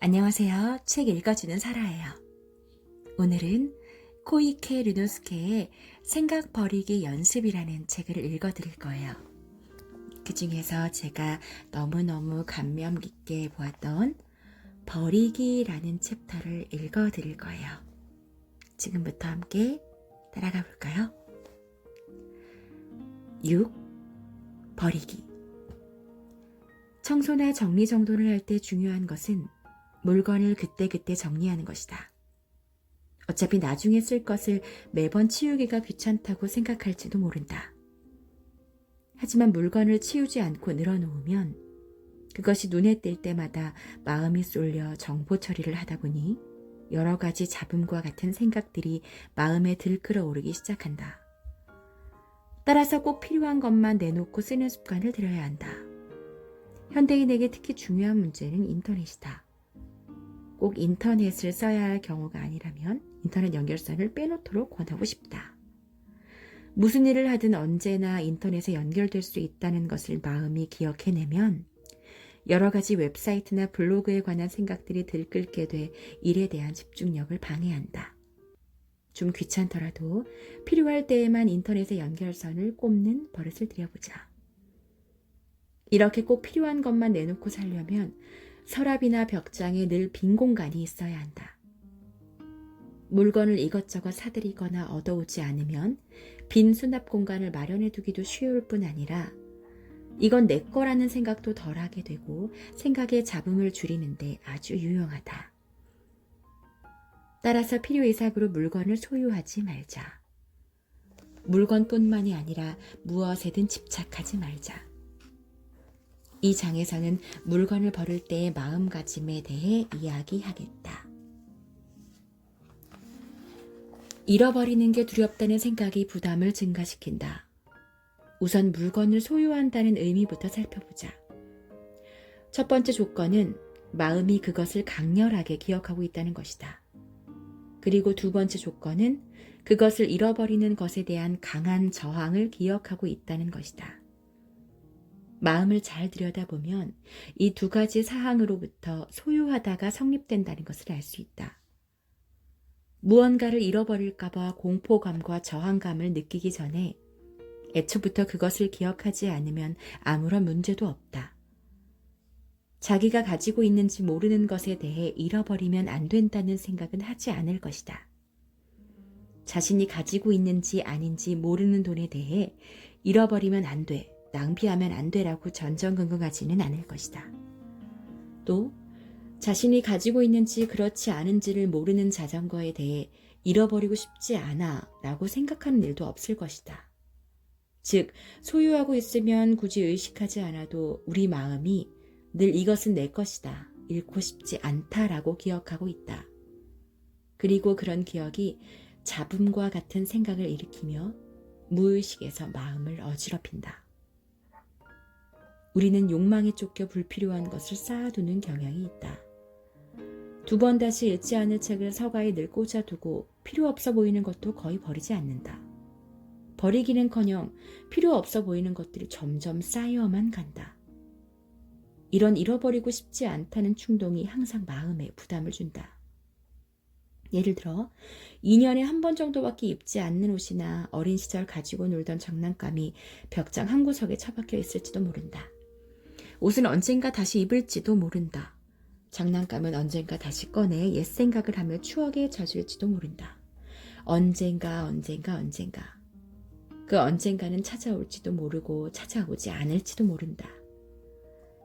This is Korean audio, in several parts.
안녕하세요. 책 읽어주는 사라예요. 오늘은 코이케 르노스케의 생각 버리기 연습이라는 책을 읽어드릴 거예요. 그 중에서 제가 너무너무 감명 깊게 보았던 버리기라는 챕터를 읽어드릴 거예요. 지금부터 함께 따라가 볼까요? 6. 버리기. 청소나 정리정돈을 할 때 중요한 것은 물건을 그때그때 정리하는 것이다. 어차피 나중에 쓸 것을 매번 치우기가 귀찮다고 생각할지도 모른다. 하지만 물건을 치우지 않고 늘어놓으면 그것이 눈에 띌 때마다 마음이 쏠려 정보 처리를 하다 보니 여러 가지 잡음과 같은 생각들이 마음에 들끓어오르기 시작한다. 따라서 꼭 필요한 것만 내놓고 쓰는 습관을 들여야 한다. 현대인에게 특히 중요한 문제는 인터넷이다. 꼭 인터넷을 써야 할 경우가 아니라면 인터넷 연결선을 빼놓도록 권하고 싶다. 무슨 일을 하든 언제나 인터넷에 연결될 수 있다는 것을 마음이 기억해내면 여러 가지 웹사이트나 블로그에 관한 생각들이 들끓게 돼 일에 대한 집중력을 방해한다. 좀 귀찮더라도 필요할 때에만 인터넷의 연결선을 꼽는 버릇을 들여보자. 이렇게 꼭 필요한 것만 내놓고 살려면 서랍이나 벽장에 늘 빈 공간이 있어야 한다. 물건을 이것저것 사들이거나 얻어오지 않으면 빈 수납 공간을 마련해 두기도 쉬울 뿐 아니라 이건 내 거라는 생각도 덜하게 되고 생각의 잡음을 줄이는데 아주 유용하다. 따라서 필요이상으로 물건을 소유하지 말자. 물건뿐만이 아니라 무엇에든 집착하지 말자. 이 장에서는 물건을 버릴 때의 마음가짐에 대해 이야기하겠다. 잃어버리는 게 두렵다는 생각이 부담을 증가시킨다. 우선 물건을 소유한다는 의미부터 살펴보자. 첫 번째 조건은 마음이 그것을 강렬하게 기억하고 있다는 것이다. 그리고 두 번째 조건은 그것을 잃어버리는 것에 대한 강한 저항을 기억하고 있다는 것이다. 마음을 잘 들여다보면 이 두 가지 사항으로부터 소유하다가 성립된다는 것을 알 수 있다. 무언가를 잃어버릴까봐 공포감과 저항감을 느끼기 전에 애초부터 그것을 기억하지 않으면 아무런 문제도 없다. 자기가 가지고 있는지 모르는 것에 대해 잃어버리면 안 된다는 생각은 하지 않을 것이다. 자신이 가지고 있는지 아닌지 모르는 돈에 대해 잃어버리면 안 돼, 낭비하면 안 되라고 전전긍긍하지는 않을 것이다. 또 자신이 가지고 있는지 그렇지 않은지를 모르는 자전거에 대해 잃어버리고 싶지 않아 라고 생각하는 일도 없을 것이다. 즉, 소유하고 있으면 굳이 의식하지 않아도 우리 마음이 늘 이것은 내 것이다, 잃고 싶지 않다라고 기억하고 있다. 그리고 그런 기억이 잡음과 같은 생각을 일으키며 무의식에서 마음을 어지럽힌다. 우리는 욕망에 쫓겨 불필요한 것을 쌓아두는 경향이 있다. 두 번 다시 읽지 않을 책을 서가에 늘 꽂아두고 필요 없어 보이는 것도 거의 버리지 않는다. 버리기는커녕 필요 없어 보이는 것들이 점점 쌓여만 간다. 이런 잃어버리고 싶지 않다는 충동이 항상 마음에 부담을 준다. 예를 들어 2년에 한 번 정도밖에 입지 않는 옷이나 어린 시절 가지고 놀던 장난감이 벽장 한 구석에 처박혀 있을지도 모른다. 옷은 언젠가 다시 입을지도 모른다. 장난감은 언젠가 다시 꺼내 옛 생각을 하며 추억에 젖을지도 모른다. 언젠가. 그 언젠가는 찾아올지도 모르고 찾아오지 않을지도 모른다.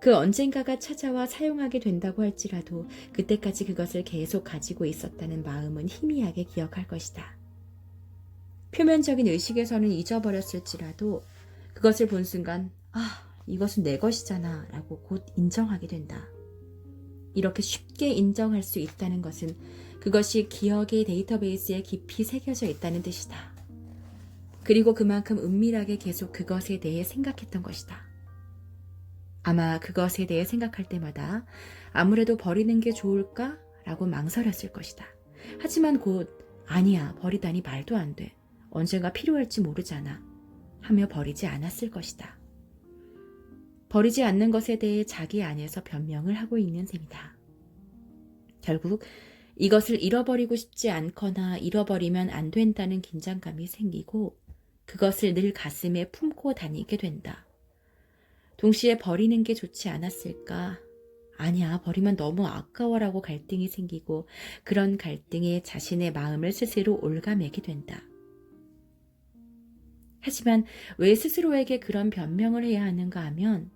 그 언젠가가 찾아와 사용하게 된다고 할지라도 그때까지 그것을 계속 가지고 있었다는 마음은 희미하게 기억할 것이다. 표면적인 의식에서는 잊어버렸을지라도 그것을 본 순간 이것은 내 것이잖아 라고 곧 인정하게 된다. 이렇게 쉽게 인정할 수 있다는 것은 그것이 기억의 데이터베이스에 깊이 새겨져 있다는 뜻이다. 그리고 그만큼 은밀하게 계속 그것에 대해 생각했던 것이다. 아마 그것에 대해 생각할 때마다 아무래도 버리는 게 좋을까? 라고 망설였을 것이다. 하지만 곧 아니야, 버리다니 말도 안 돼. 언젠가 필요할지 모르잖아. 하며 버리지 않았을 것이다. 버리지 않는 것에 대해 자기 안에서 변명을 하고 있는 셈이다. 결국 이것을 잃어버리고 싶지 않거나 잃어버리면 안 된다는 긴장감이 생기고 그것을 늘 가슴에 품고 다니게 된다. 동시에 버리는 게 좋지 않았을까? 아니야, 버리면 너무 아까워라고 갈등이 생기고 그런 갈등에 자신의 마음을 스스로 올가매게 된다. 하지만 왜 스스로에게 그런 변명을 해야 하는가 하면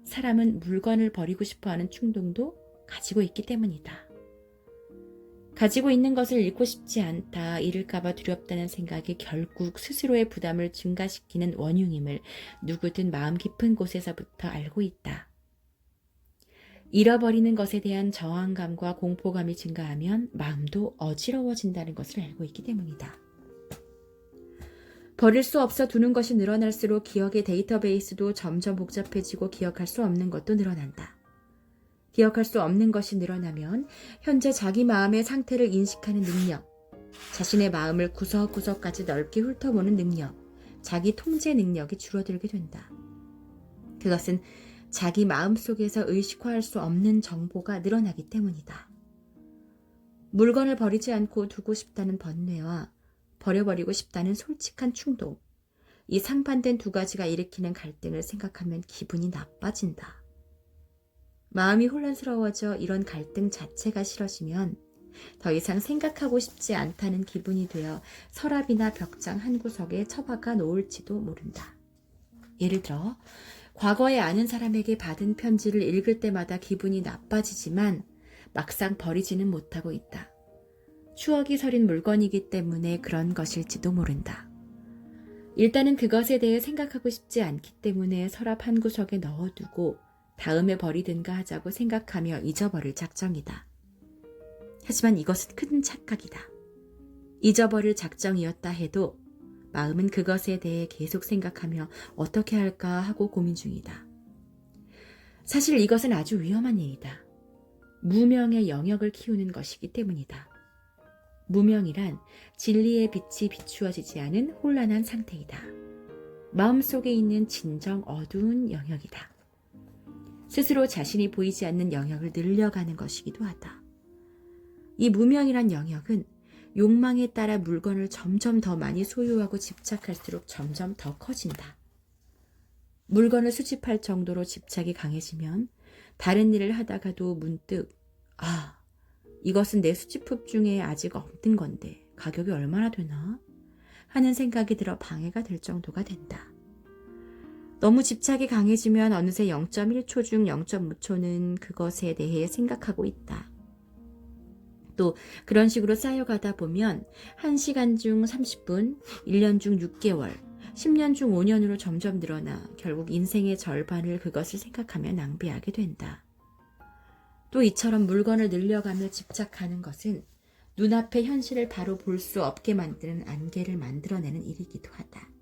사람은 물건을 버리고 싶어 하는 충동도 가지고 있기 때문이다. 가지고 있는 것을 잃고 싶지 않다, 잃을까봐 두렵다는 생각이 결국 스스로의 부담을 증가시키는 원흉임을 누구든 마음 깊은 곳에서부터 알고 있다. 잃어버리는 것에 대한 저항감과 공포감이 증가하면 마음도 어지러워진다는 것을 알고 있기 때문이다. 버릴 수 없어 두는 것이 늘어날수록 기억의 데이터베이스도 점점 복잡해지고 기억할 수 없는 것도 늘어난다. 기억할 수 없는 것이 늘어나면 현재 자기 마음의 상태를 인식하는 능력, 자신의 마음을 구석구석까지 넓게 훑어보는 능력, 자기 통제 능력이 줄어들게 된다. 그것은 자기 마음속에서 의식화할 수 없는 정보가 늘어나기 때문이다. 물건을 버리지 않고 두고 싶다는 번뇌와 버려버리고 싶다는 솔직한 충동, 이 상반된 두 가지가 일으키는 갈등을 생각하면 기분이 나빠진다. 마음이 혼란스러워져 이런 갈등 자체가 싫어지면 더 이상 생각하고 싶지 않다는 기분이 되어 서랍이나 벽장 한 구석에 처박아 놓을지도 모른다. 예를 들어 과거에 아는 사람에게 받은 편지를 읽을 때마다 기분이 나빠지지만 막상 버리지는 못하고 있다. 추억이 서린 물건이기 때문에 그런 것일지도 모른다. 일단은 그것에 대해 생각하고 싶지 않기 때문에 서랍 한 구석에 넣어두고 다음에 버리든가 하자고 생각하며 잊어버릴 작정이다. 하지만 이것은 큰 착각이다. 잊어버릴 작정이었다 해도 마음은 그것에 대해 계속 생각하며 어떻게 할까 하고 고민 중이다. 사실 이것은 아주 위험한 일이다. 무명의 영역을 키우는 것이기 때문이다. 무명이란 진리의 빛이 비추어지지 않은 혼란한 상태이다. 마음속에 있는 진정 어두운 영역이다. 스스로 자신이 보이지 않는 영역을 늘려가는 것이기도 하다. 이 무명이란 영역은 욕망에 따라 물건을 점점 더 많이 소유하고 집착할수록 점점 더 커진다. 물건을 수집할 정도로 집착이 강해지면 다른 일을 하다가도 문득 이것은 내 수집품 중에 아직 없는 건데 가격이 얼마나 되나? 하는 생각이 들어 방해가 될 정도가 된다. 너무 집착이 강해지면 어느새 0.1초 중 0.5초는 그것에 대해 생각하고 있다. 또 그런 식으로 쌓여가다 보면 1시간 중 30분, 1년 중 6개월, 10년 중 5년으로 점점 늘어나 결국 인생의 절반을 그것을 생각하며 낭비하게 된다. 또 이처럼 물건을 늘려가며 집착하는 것은 눈앞의 현실을 바로 볼 수 없게 만드는 안개를 만들어내는 일이기도 하다.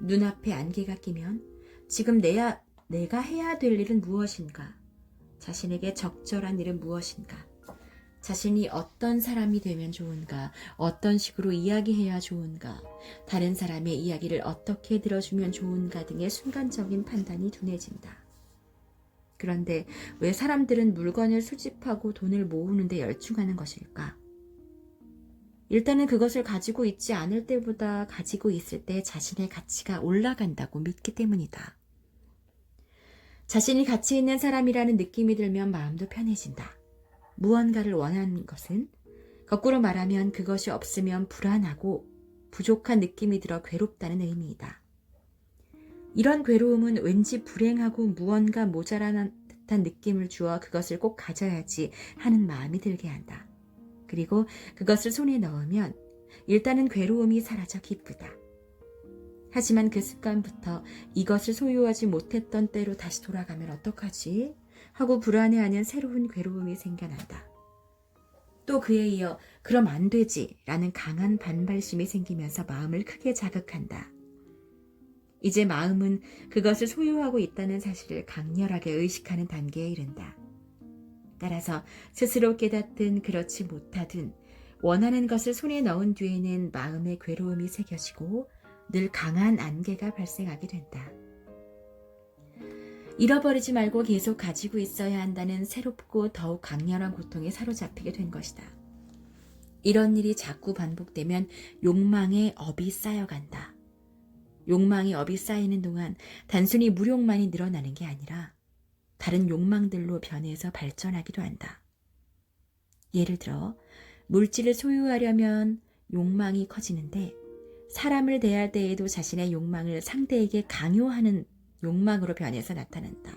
눈앞에 안개가 끼면 지금 내가 해야 될 일은 무엇인가? 자신에게 적절한 일은 무엇인가? 자신이 어떤 사람이 되면 좋은가? 어떤 식으로 이야기해야 좋은가? 다른 사람의 이야기를 어떻게 들어주면 좋은가 등의 순간적인 판단이 둔해진다. 그런데 왜 사람들은 물건을 수집하고 돈을 모으는 데 열중하는 것일까? 일단은 그것을 가지고 있지 않을 때보다 가지고 있을 때 자신의 가치가 올라간다고 믿기 때문이다. 자신이 가치 있는 사람이라는 느낌이 들면 마음도 편해진다. 무언가를 원하는 것은 거꾸로 말하면 그것이 없으면 불안하고 부족한 느낌이 들어 괴롭다는 의미이다. 이런 괴로움은 왠지 불행하고 무언가 모자라는 듯한 느낌을 주어 그것을 꼭 가져야지 하는 마음이 들게 한다. 그리고 그것을 손에 넣으면 일단은 괴로움이 사라져 기쁘다. 하지만 그 습관부터 이것을 소유하지 못했던 때로 다시 돌아가면 어떡하지? 하고 불안해하는 새로운 괴로움이 생겨난다. 또 그에 이어 그럼 안 되지 라는 강한 반발심이 생기면서 마음을 크게 자극한다. 이제 마음은 그것을 소유하고 있다는 사실을 강렬하게 의식하는 단계에 이른다. 따라서 스스로 깨닫든 그렇지 못하든 원하는 것을 손에 넣은 뒤에는 마음의 괴로움이 새겨지고 늘 강한 안개가 발생하게 된다. 잃어버리지 말고 계속 가지고 있어야 한다는 새롭고 더욱 강렬한 고통에 사로잡히게 된 것이다. 이런 일이 자꾸 반복되면 욕망의 업이 쌓여간다. 욕망의 업이 쌓이는 동안 단순히 무욕만이 늘어나는 게 아니라 다른 욕망들로 변해서 발전하기도 한다. 예를 들어 물질을 소유하려면 욕망이 커지는데 사람을 대할 때에도 자신의 욕망을 상대에게 강요하는 욕망으로 변해서 나타난다.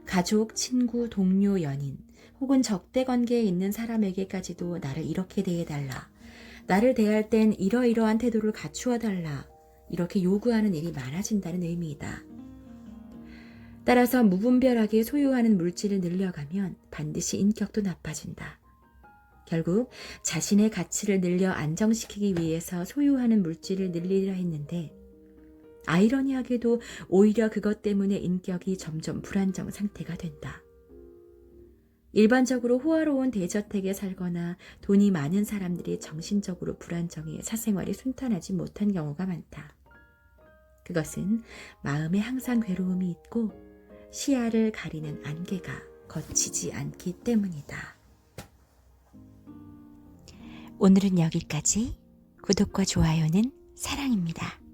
가족, 친구, 동료, 연인 혹은 적대 관계에 있는 사람에게까지도 나를 이렇게 대해달라. 나를 대할 땐 이러이러한 태도를 갖추어 달라. 이렇게 요구하는 일이 많아진다는 의미이다. 따라서 무분별하게 소유하는 물질을 늘려가면 반드시 인격도 나빠진다. 결국 자신의 가치를 늘려 안정시키기 위해서 소유하는 물질을 늘리려 했는데 아이러니하게도 오히려 그것 때문에 인격이 점점 불안정 상태가 된다. 일반적으로 호화로운 대저택에 살거나 돈이 많은 사람들이 정신적으로 불안정해 사생활이 순탄하지 못한 경우가 많다. 그것은 마음에 항상 괴로움이 있고 시야를 가리는 안개가 거치지 않기 때문이다. 오늘은 여기까지. 구독과 좋아요는 사랑입니다.